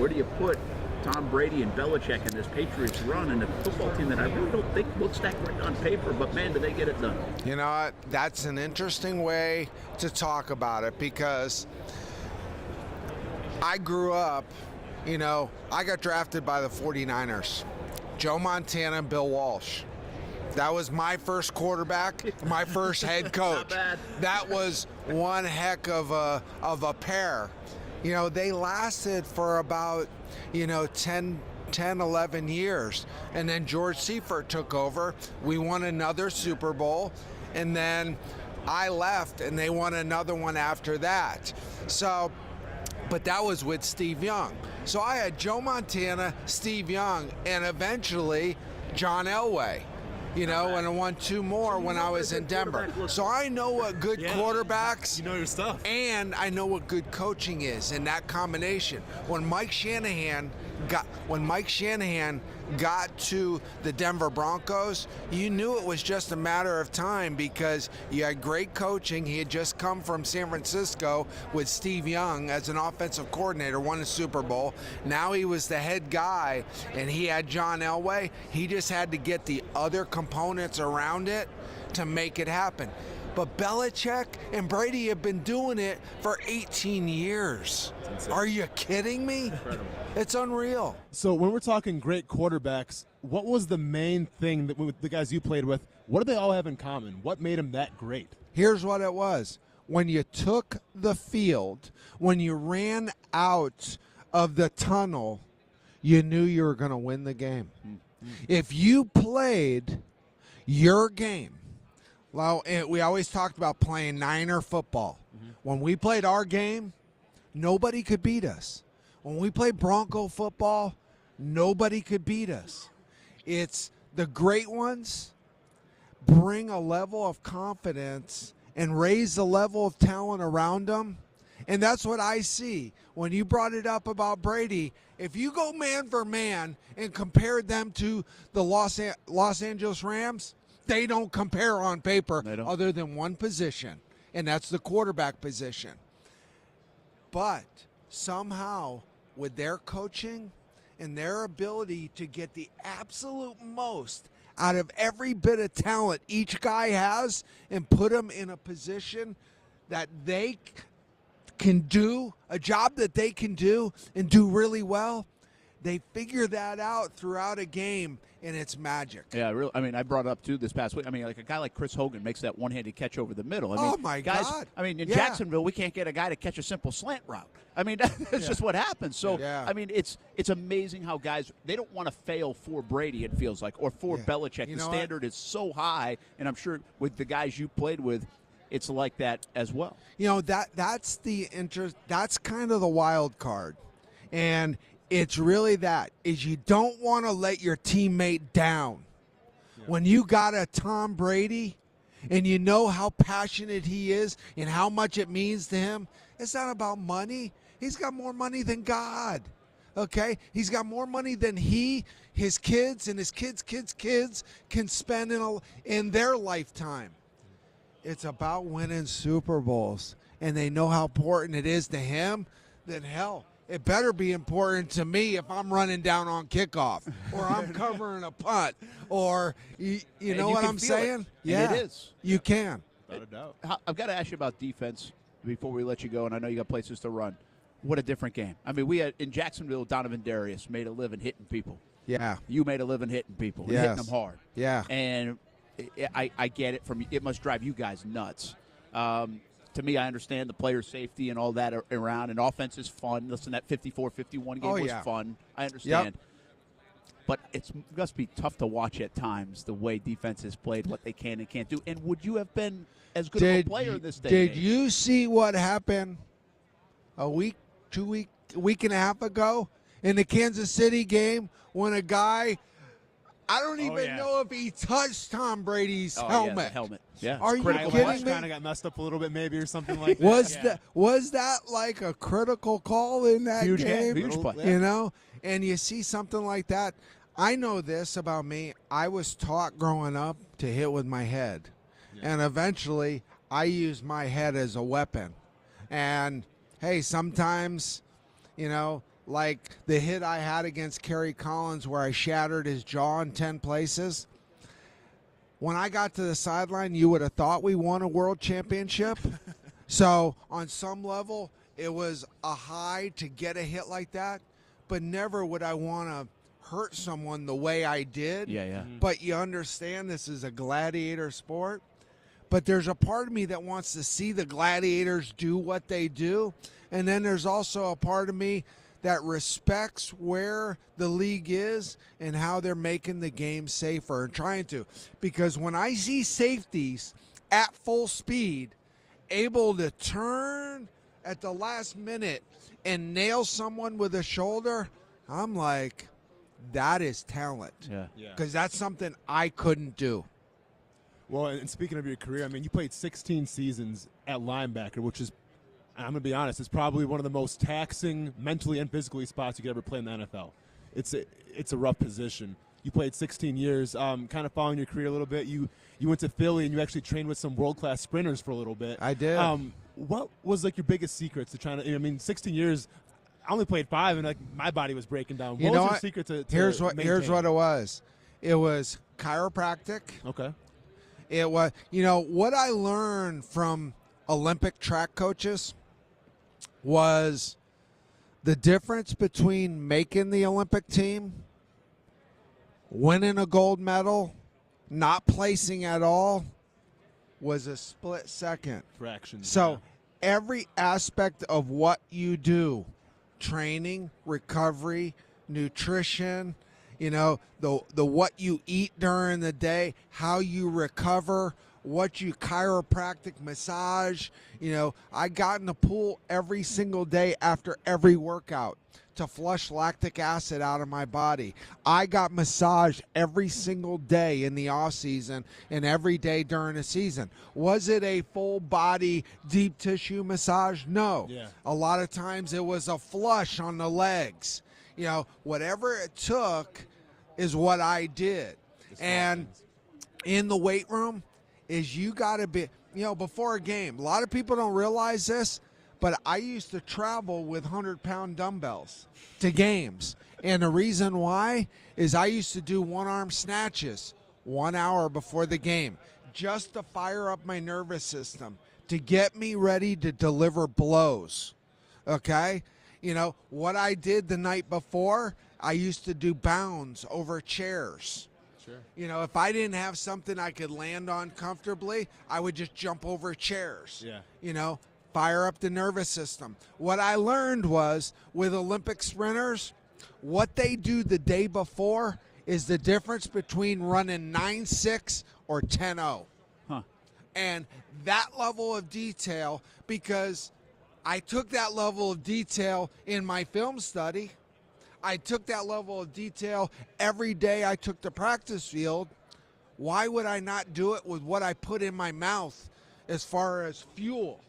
Where do you put Tom Brady and Belichick in this Patriots run and a football team that I really don't think looks that great on paper, but man, do they get it done. You know what? That's an interesting way to talk about it because I grew up, I got drafted by the 49ers. Joe Montana and Bill Walsh. That was my first quarterback, my first head coach. Not bad. That was one heck of a pair. They lasted for about, 10, 11 years. And then George Seifert took over. We won another Super Bowl. And then I left, and they won another one after that. But that was with Steve Young. So I had Joe Montana, Steve Young, and eventually John Elway. And I won two more when I was in Denver. So I know what good quarterbacks. You know your stuff. And I know what good coaching is, and that combination. When Mike Shanahan got to the Denver Broncos, you knew it was just a matter of time because you had great coaching. He had just come from San Francisco with Steve Young as an offensive coordinator, won a Super Bowl. Now he was the head guy, and he had John Elway. He just had to get the other components around it to make it happen. But Belichick and Brady have been doing it for 18 years. Are you kidding me? Incredible. It's unreal. So when we're talking great quarterbacks, what was the main thing that with the guys you played with, what do they all have in common? What made them that great? Here's what it was. When you took the field, when you ran out of the tunnel, you knew you were going to win the game. If you played your game, well, we always talked about playing Niner football. When we played our game, nobody could beat us. When we played Bronco football, nobody could beat us. It's the great ones bring a level of confidence and raise the level of talent around them. And that's what I see. When you brought it up about Brady, if you go man for man and compare them to the Los Angeles Rams, they don't compare on paper other than one position, and that's the quarterback position. But somehow, with their coaching and their ability to get the absolute most out of every bit of talent each guy has and put them in a position that they can do, a job that they can do and do really well, they figure that out throughout a game, and it's magic. Yeah, really. I mean, I brought it up, too, this past week. I mean, like a guy like Chris Hogan makes that one-handed catch over the middle. I mean, my guys, God. I mean, in Jacksonville, we can't get a guy to catch a simple slant route. I mean, that's just what happens. So, I mean, it's amazing how guys, they don't want to fail for Brady, it feels like, or for Belichick. The standard is so high, and I'm sure with the guys you played with, it's like that as well. That's the interest. That's kind of the wild card. And it's really is you don't want to let your teammate down. When you got a Tom Brady and you know how passionate he is and how much it means to him, it's not about money. He's got more money than God. Okay? He's got more money than his kids, and his kids' can spend in their lifetime. It's about winning Super Bowls, and they know how important it is to him. Then hell, it better be important to me if I'm running down on kickoff or I'm covering a punt or you know what I'm saying? Yeah, it is. You can. Without a doubt. I've got to ask you about defense before we let you go, and I know you got places to run. What a different game. I mean, we had in Jacksonville, Donovan Darius made a living hitting people. Yeah. You made a living hitting people, and hitting them hard. Yeah. And I get it it must drive you guys nuts. To me, I understand the player safety and all that around, and offense is fun. Listen, that 54-51 game was fun. I understand. Yep. But it must be tough to watch at times the way defense is played, what they can and can't do. And would you have been as good of a player this day? Did you see what happened a week and a half ago in the Kansas City game when a guy – I don't even know if he touched Tom Brady's helmet. Yeah, the helmet. Yeah. Are you kidding me? Kind of got messed up a little bit, maybe, or something like that. Was that like a critical call in that game? Huge play. You know, and you see something like that. I know this about me. I was taught growing up to hit with my head, and eventually I used my head as a weapon. And hey, sometimes, like the hit I had against Kerry Collins where I shattered his jaw in 10 places. When I got to the sideline, you would have thought we won a world championship. So on some level, it was a high to get a hit like that, but never would I want to hurt someone the way I did. Yeah, yeah. But you understand this is a gladiator sport. But there's a part of me that wants to see the gladiators do what they do. And then there's also a part of me that respects where the league is and how they're making the game safer and trying to. Because when I see safeties at full speed able to turn at the last minute and nail someone with a shoulder, I'm like, that is talent. Yeah. Because that's something I couldn't do. Well, and speaking of your career, I mean, you played 16 seasons at linebacker, which is, I'm going to be honest, it's probably one of the most taxing mentally and physically spots you could ever play in the NFL. It's a rough position. You played 16 years. Kind of following your career a little bit, you went to Philly and you actually trained with some world-class sprinters for a little bit. I did. What was like your biggest secrets to trying to? I mean, 16 years. I only played 5, and like my body was breaking down. What was your secret to here's what maintain? it was. It was chiropractic. Okay. It was, what I learned from Olympic track coaches was the difference between making the Olympic team, winning a gold medal, not placing at all, was a split second. Fraction. So every aspect of what you do, training, recovery, nutrition, the what you eat during the day, how you recover, what you chiropractic massage. I got in the pool every single day after every workout to flush lactic acid out of my body. I got massaged every single day in the off season and every day during the season. Was it a full body deep tissue massage? No. Yeah. A lot of times it was a flush on the legs. Whatever it took is what I did. And in the weight room is you got to be, before a game, a lot of people don't realize this, but I used to travel with 100-pound dumbbells to games. And the reason why is I used to do one-arm snatches 1 hour before the game just to fire up my nervous system, to get me ready to deliver blows, okay? What I did the night before, I used to do bounds over chairs. Sure. If I didn't have something I could land on comfortably, I would just jump over chairs. Yeah. Fire up the nervous system. What I learned was with Olympic sprinters, what they do the day before is the difference between running 9.6 or 10.0. Huh. And that level of detail, because I took that level of detail in my film study. I took that level of detail every day I took the practice field. Why would I not do it with what I put in my mouth as far as fuel?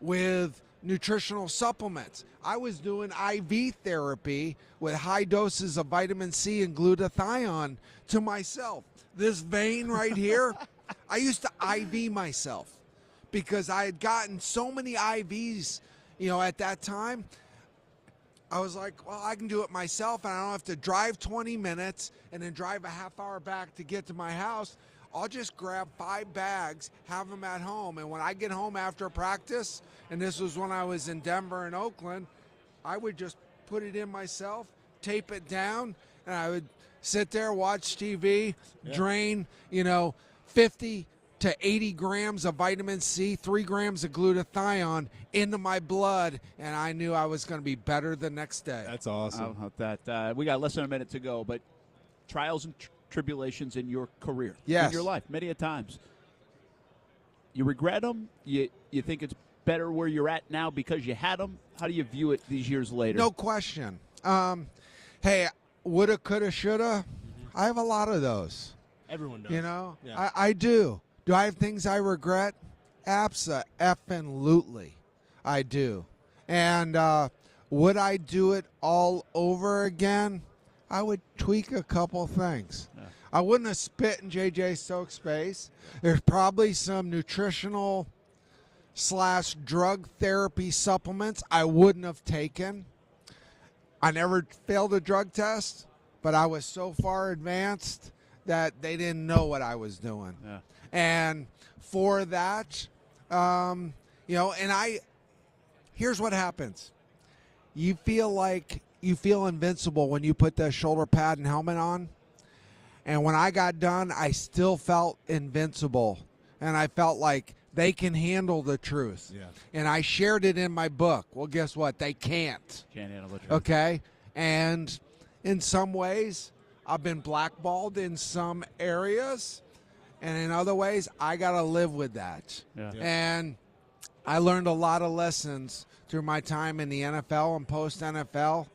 With nutritional supplements. I was doing IV therapy with high doses of vitamin C and glutathione to myself. This vein right here, I used to IV myself because I had gotten so many IVs, at that time. I was like, well, I can do it myself, and I don't have to drive 20 minutes and then drive a half hour back to get to my house. I'll just grab 5 bags, have them at home, and when I get home after practice, and this was when I was in Denver and Oakland, I would just put it in myself, tape it down, and I would sit there, watch TV, drain, 50 to 80 grams of vitamin C, 3 grams of glutathione into my blood, and I knew I was going to be better the next day. That's awesome. How about that? We got less than a minute to go, but trials and tribulations in your career, yes, in your life, many a times. You regret them? You think it's better where you're at now because you had them? How do you view it these years later? No question. Hey, woulda, coulda, shoulda. I have a lot of those. Everyone does. Yeah. I do. Do I have things I regret? Abso-effing-lutely. I do. And would I do it all over again? I would tweak a couple things. Yeah. I wouldn't have spit in J.J. Stokes' face. There's probably some nutritional / drug therapy supplements I wouldn't have taken. I never failed a drug test, but I was so far advanced that they didn't know what I was doing. Yeah. And for that, and here's what happens. You feel invincible when you put that shoulder pad and helmet on. And when I got done, I still felt invincible. And I felt like they can handle the truth. Yeah. And I shared it in my book. Well, guess what? They can't. Can't handle the truth. Okay? And in some ways, I've been blackballed in some areas. And in other ways, I got to live with that. Yeah. And I learned a lot of lessons through my time in the NFL and post-NFL.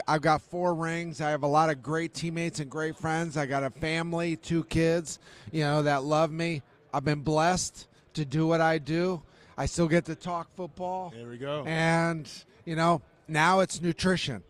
I've got 4 rings. I have a lot of great teammates and great friends. I got a family, 2 kids, that love me. I've been blessed to do what I do. I still get to talk football. There we go. And, now it's nutrition.